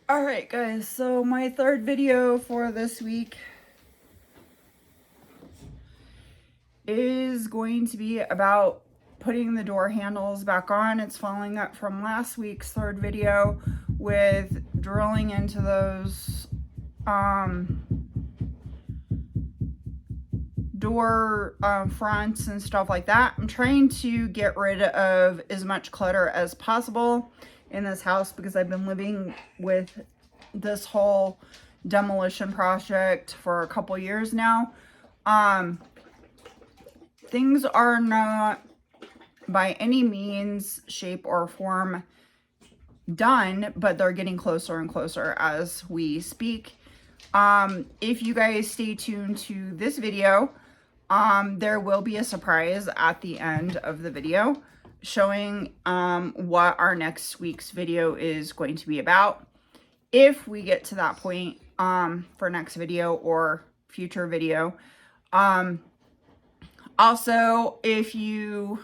Alright guys, so my third video for this week is going to be about putting the door handles back on. It's following up from last week's third video with drilling into those door fronts and stuff like that. I'm trying to get rid of as much clutter as possible in this house because I've been living with this whole demolition project for a couple years now. Things are not by any means, shape, or form done, but they're getting closer and closer as we speak. If you guys stay tuned to this video, there will be a surprise at the end of the video showing what our next week's video is going to be about. If we get to that point for next video or future video. Also, if you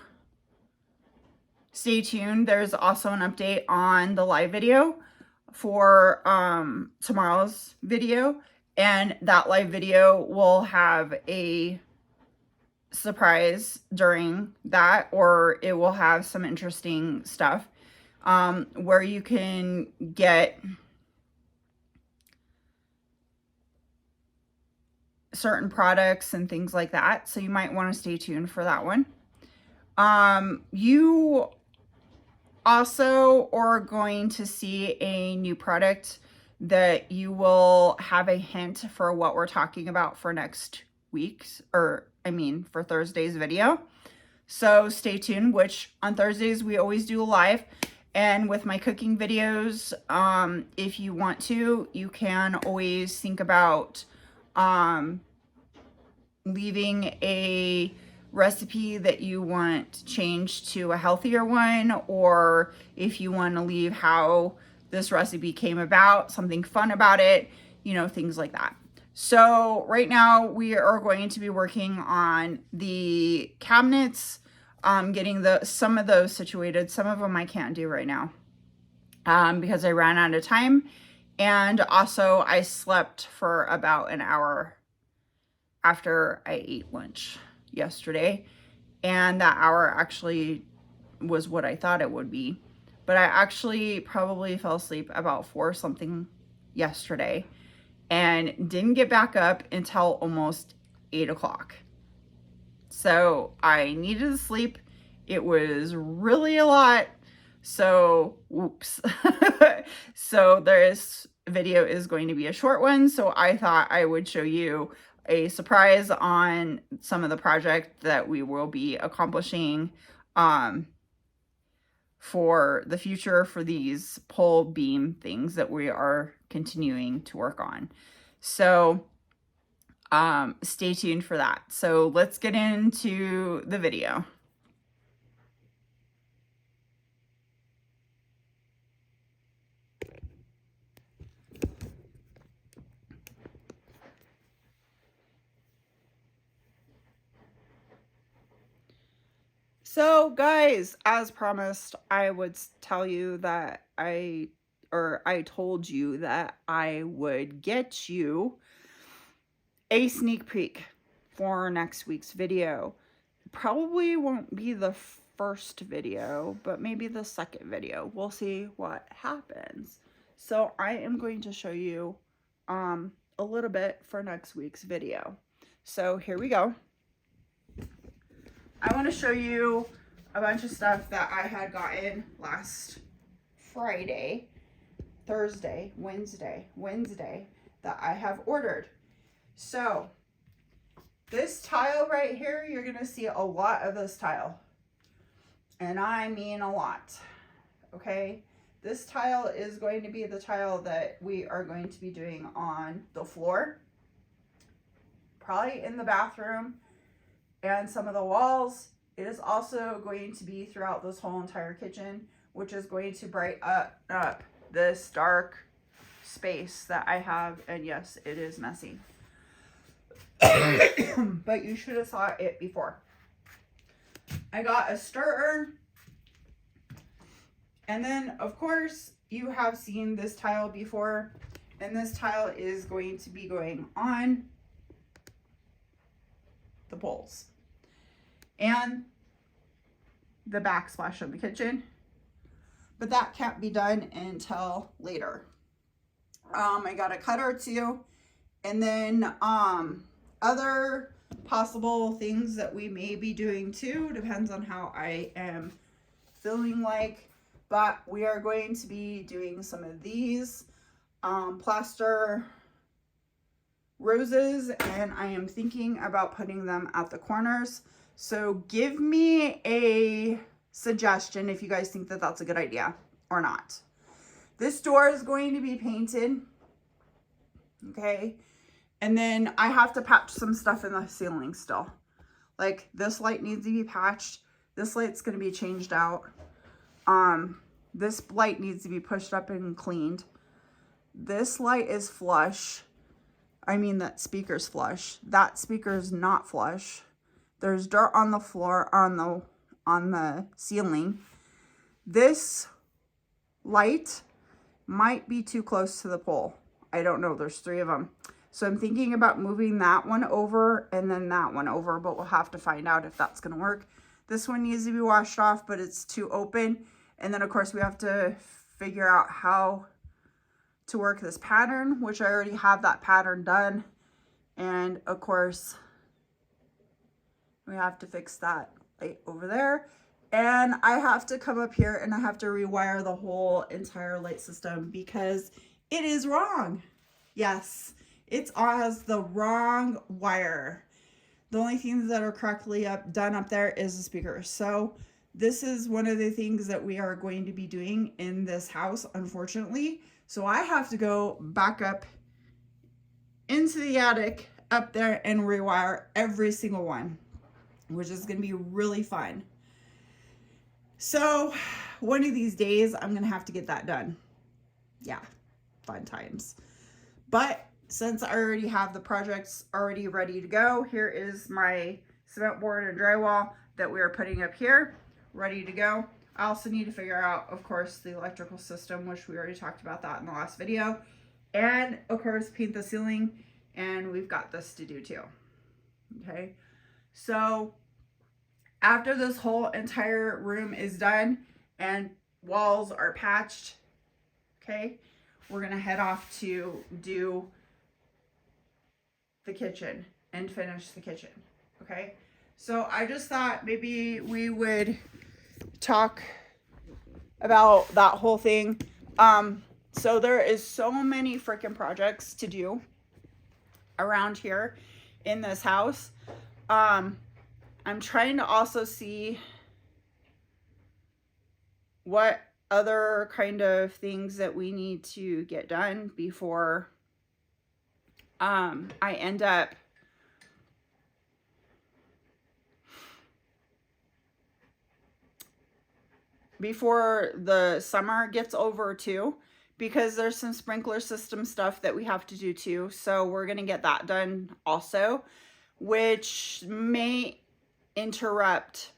stay tuned, there's also an update on the live video for tomorrow's video, and that live video will have a surprise during that, or it will have some interesting stuff where you can get certain products and things like that. So you might want to stay tuned for that one. You also are going to see a new product that you will have a hint for what we're talking about for next week's, or I mean for Thursday's video. So stay tuned, which on Thursdays we always do a live. And with my cooking videos, if you want to, you can always think about leaving a recipe that you want changed to a healthier one, or if you want to leave how this recipe came about, something fun about it, you know, things like that. So right now we are going to be working on the cabinets, getting some of those situated. Some of them I can't do right now because I ran out of time, and also I slept for about an hour after I ate lunch yesterday, and that hour actually was what I thought it would be, but I actually probably fell asleep about 4 something yesterday and didn't get back up until almost 8 o'clock. So I needed to sleep. It was really a lot, so whoops. So this video is going to be a short one, so I thought I would show you a surprise on some of the project that we will be accomplishing for the future for these pole beam things that we are continuing to work on. So stay tuned for that. So let's get into the video. So guys, as promised, I would tell you that I told you that I would get you a sneak peek for next week's video. Probably won't be the first video, but maybe the second video. We'll see what happens. So I am going to show you a little bit for next week's video. So here we go. I want to show you a bunch of stuff that I had gotten last Friday, Thursday, Wednesday that I have ordered. So this tile right here, you're going to see a lot of this tile. And I mean a lot. Okay? This tile is going to be the tile that we are going to be doing on the floor. Probably in the bathroom and some of the walls. It is also going to be throughout this whole entire kitchen, which is going to brighten up this dark space that I have. And yes, it is messy. But you should have saw it before. I got a stirrer. And then, of course, you have seen this tile before, and this tile is going to be going on the poles and the backsplash of the kitchen, but that can't be done until later. I got a cutter or two, and then other possible things that we may be doing too, depends on how I am feeling like, but we are going to be doing some of these plaster roses, and I am thinking about putting them at the corners. So give me a suggestion if you guys think that that's a good idea or not. This door is going to be painted, okay? And then I have to patch some stuff in the ceiling still. Like this light needs to be patched. This light's going to be changed out. This light needs to be pushed up and cleaned. This light is flush. I mean, that speaker's flush. That speaker's not flush. There's dirt on the floor, on the ceiling. This light might be too close to the pole. I don't know. There's 3 of them. So I'm thinking about moving that one over and then that one over, but we'll have to find out if that's going to work. This one needs to be washed off, but it's too open. And then, of course, we have to figure out how to work this pattern, which I already have that pattern done. And, of course, we have to fix that light over there. And I have to come up here and I have to rewire the whole entire light system because it is wrong. Yes, it has the wrong wire. The only things that are correctly done up there is the speaker. So this is one of the things that we are going to be doing in this house, unfortunately. So I have to go back up into the attic up there and rewire every single one, which is going to be really fun. So one of these days I'm going to have to get that done. Yeah, fun times. But since I already have the projects already ready to go, here is my cement board and drywall that we are putting up here, ready to go. I also need to figure out, of course, the electrical system, which we already talked about that in the last video. And, of course, paint the ceiling. And we've got this to do too. Okay. So after this whole entire room is done and walls are patched, okay, we're going to head off to do the kitchen and finish the kitchen. Okay. So I just thought maybe we would talk about that whole thing. So there is so many freaking projects to do around here in this house. I'm trying to also see what other kind of things that we need to get done before I end up before the summer gets over too, because there's some sprinkler system stuff that we have to do too. So we're going to get that done also, which may interrupt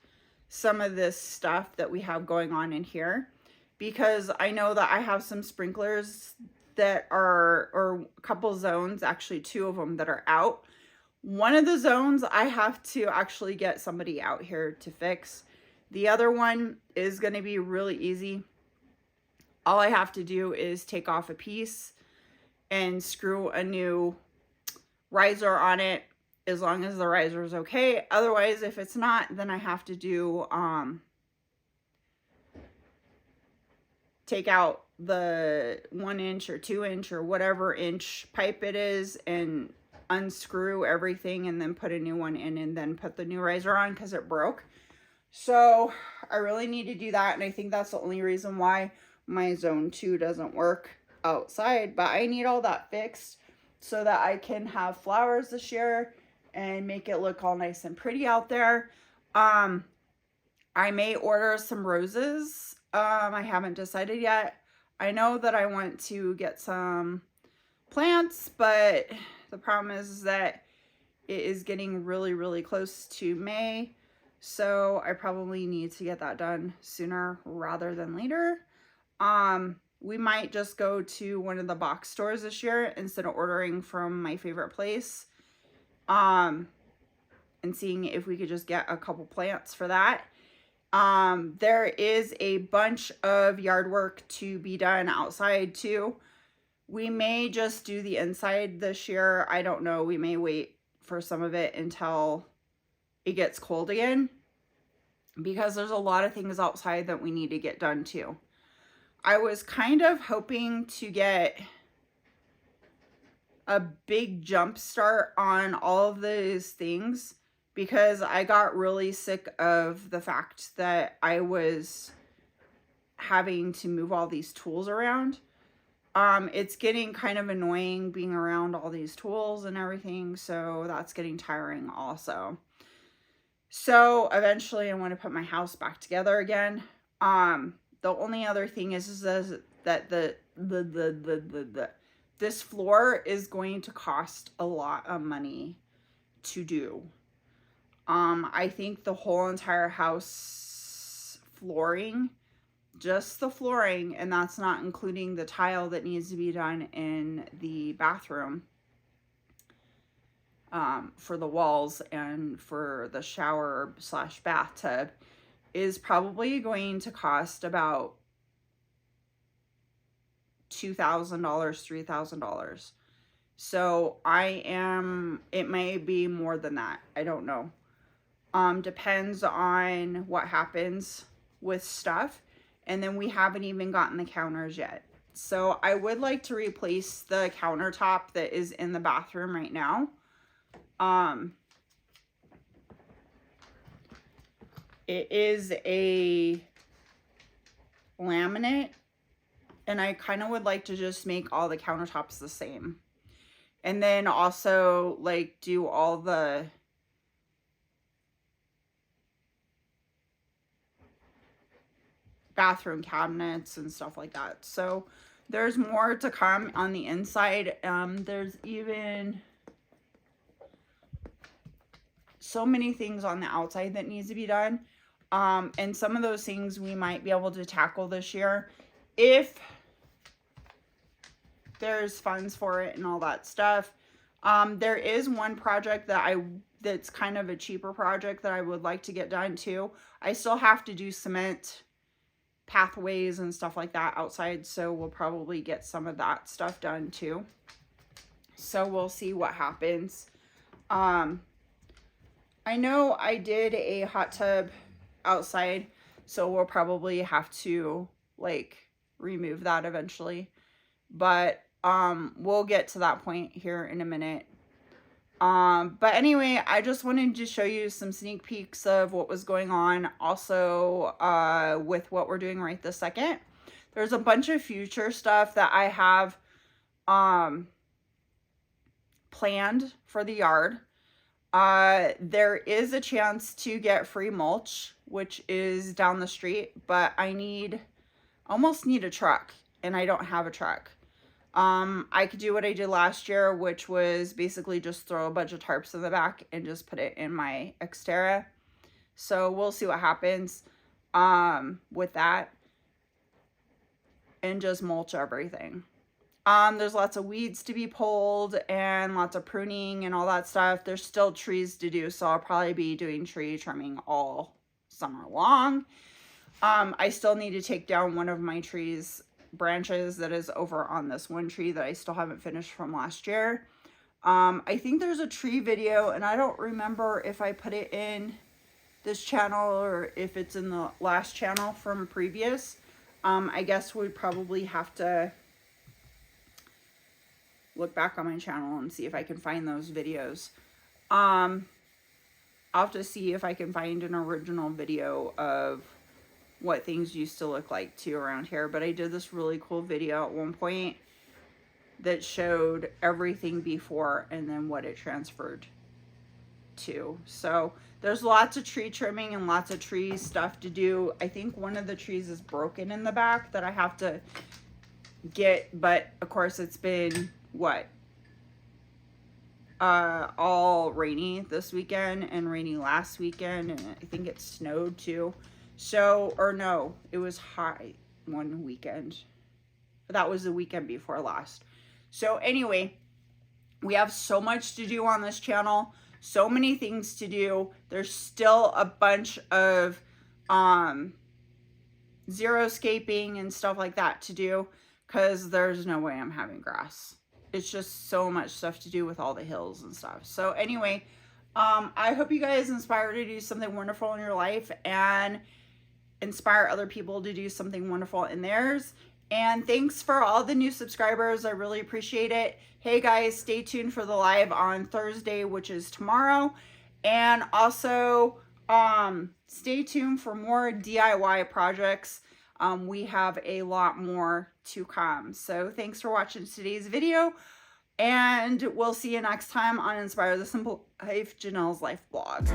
some of this stuff that we have going on in here, because I know that I have some sprinklers that are, or a couple zones, actually 2 of them that are out. One of the zones I have to actually get somebody out here to fix. The other one is going to be really easy. All I have to do is take off a piece and screw a new riser on it, as long as the riser is okay. Otherwise, if it's not, then I have to do take out the 1 inch or 2 inch or whatever inch pipe it is and unscrew everything and then put a new one in and then put the new riser on because it broke. So I really need to do that, and I think that's the only reason why my zone 2 doesn't work outside. But I need all that fixed so that I can have flowers this year and make it look all nice and pretty out there. I may order some roses. I haven't decided yet. I know that I want to get some plants, but the problem is that it is getting really, really close to May. So I probably need to get that done sooner rather than later. we might just go to one of the box stores this year instead of ordering from my favorite place. And seeing if we could just get a couple plants for that. There is a bunch of yard work to be done outside too. We may just do the inside this year. I don't know. We may wait for some of it until it gets cold again, because there's a lot of things outside that we need to get done too. I was kind of hoping to get a big jump start on all of those things, because I got really sick of the fact that I was having to move all these tools around. It's getting kind of annoying being around all these tools and everything, so that's getting tiring also. So eventually I want to put my house back together again. The only other thing is that this floor is going to cost a lot of money to do. I think the whole entire house flooring, just the flooring, and that's not including the tile that needs to be done in the bathroom, for the walls and for the shower slash bathtub, is probably going to cost about $2,000, $3,000. So it may be more than that. I don't know. Depends on what happens with stuff. And then we haven't even gotten the counters yet. So I would like to replace the countertop that is in the bathroom right now. It is a laminate, and I kind of would like to just make all the countertops the same. And then also like do all the bathroom cabinets and stuff like that. So there's more to come on the inside. There's even so many things on the outside that needs to be done. And some of those things we might be able to tackle this year if there's funds for it and all that stuff. There is one project that's kind of a cheaper project that I would like to get done too. I still have to do cement pathways and stuff like that outside, so we'll probably get some of that stuff done too. So we'll see what happens. I know I did a hot tub outside, so we'll probably have to like remove that eventually, but we'll get to that point here in a minute. But anyway, I just wanted to show you some sneak peeks of what was going on also with what we're doing right this second. There's a bunch of future stuff that I have planned for the yard. There is a chance to get free mulch, which is down the street, but I almost need a truck, and I don't have a truck. I could do what I did last year, which was basically just throw a bunch of tarps in the back and just put it in my Xterra. So we'll see what happens with that, and just mulch everything. There's lots of weeds to be pulled and lots of pruning and all that stuff. There's still trees to do, so I'll probably be doing tree trimming all summer long. I still need to take down one of my branches that is over on this one tree that I still haven't finished from last year. I think there's a tree video, and I don't remember if I put it in this channel or if it's in the last channel from previous. I guess we'd probably have to look back on my channel and see if I can find those videos. I'll have to see if I can find an original video of what things used to look like too around here. But I did this really cool video at one point that showed everything before and then what it transferred to. So there's lots of tree trimming and lots of tree stuff to do. I think one of the trees is broken in the back that I have to get, but of course it's been what, all rainy this weekend and rainy last weekend, and I think it snowed too. So, or no, it was high one weekend. That was the weekend before last. So anyway, we have so much to do on this channel, so many things to do. There's still a bunch of xeriscaping and stuff like that to do, because there's no way I'm having grass. It's just so much stuff to do with all the hills and stuff. So anyway, I hope you guys inspire to do something wonderful in your life and inspire other people to do something wonderful in theirs. And thanks for all the new subscribers. I really appreciate it. Hey guys, stay tuned for the live on Thursday, which is tomorrow. And also stay tuned for more DIY projects. We have a lot more to come. So thanks for watching today's video, and we'll see you next time on Inspire the Simple Life, Janelle's Life blog.